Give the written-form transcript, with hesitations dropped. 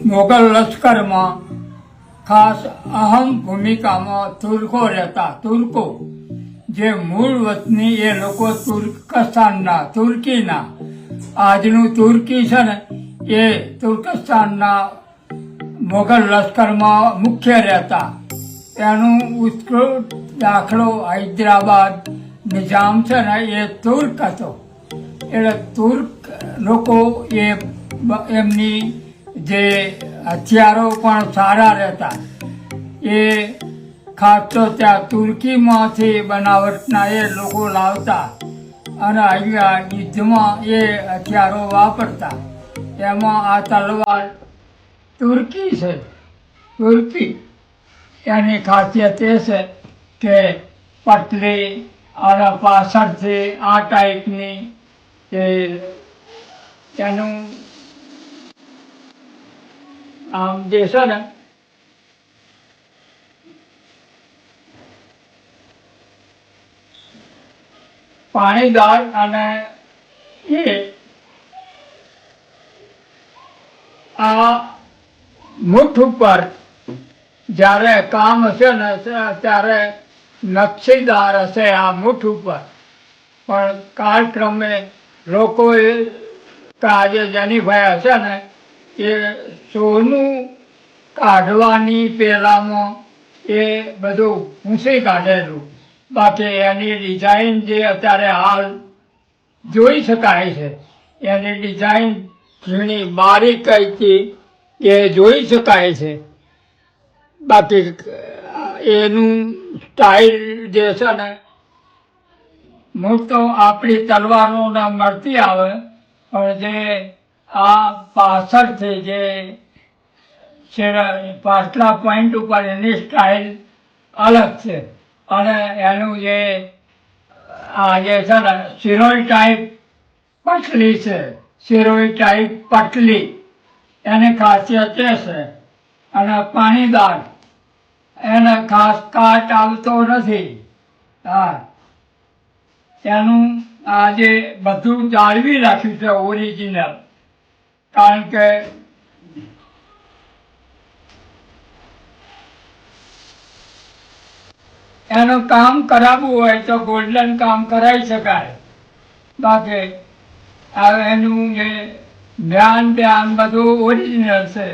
મોગલ લશ્કરમાં ખાસ અહમ ભૂમિકામાં તુર્કો રહેતા. તુર્કો જે મૂળ વતની એ લોકો તુર્કસ્તાનના, તુર્કીના, આજનું તુર્કી છે ને એ તુર્કસ્તાનના મોગલ લશ્કરમાં મુખ્ય રહેતા. એનું ઉત્કૃષ્ટ દાખલો હૈદરાબાદ નિઝામ છે ને એ તુર્ક હતો. એટલે તુર્ક લોકો એમની જે હથિયારો પણ સારા રહેતા. એ ખાસ તો ત્યાં તુર્કીમાંથી બનાવટના એ લોકો લાવતા અને અહીંયા યુદ્ધમાં એ હથિયારો વાપરતા. એમાં આ તલવાર તુર્કી છે. તુર્કી એની ખાસિયત એ છે કે પતલી અને પાછળથી આ ટાઈપની એનું આમ જે છે ને પાણીદાર અને એ આ મુઠ ઉપર જ્યારે કામ હશે ને ત્યારે નકશીદાર હશે આ મુઠ ઉપર. પણ કાળક્રમે લોકોએ આજે જેનીભાઈ હશે ને એ સોનું કાઢવાની પેલામાં એ બધું ભૂંસી કાઢેલું. બાકી એની ડિઝાઇન જે અત્યારે હાલ જોઈ શકાય છે, એની ડિઝાઇન ઘણી બારીકાઈથી એ જોઈ શકાય છે. બાકી એનું સ્ટાઇલ જે છે ને મૂળ તો આપણી તલવારોને મળતી આવે, પણ જે આ પાછળથી જે પાછલા પોઈન્ટ ઉપર એની સ્ટાઇલ અલગ છે. અને એનું જે આ જે છે ને શિરોઈ ટાઈપ પટલી છે, શિરોઈ ટાઈપ પટલી એની ખાસિયત એ છે. અને પાણીદાર એને ખાસ કાટ આવતો નથી. હા, એનું આજે બધું જાળવી રાખ્યું છે ઓરિજિનલ. કારણ કે એનું કામ કરાવવું હોય તો ગોલ્ડન કામ કરાવી શકાય. બાકી એનું જે બ્યાન બધું ઓરિજિનલ છે.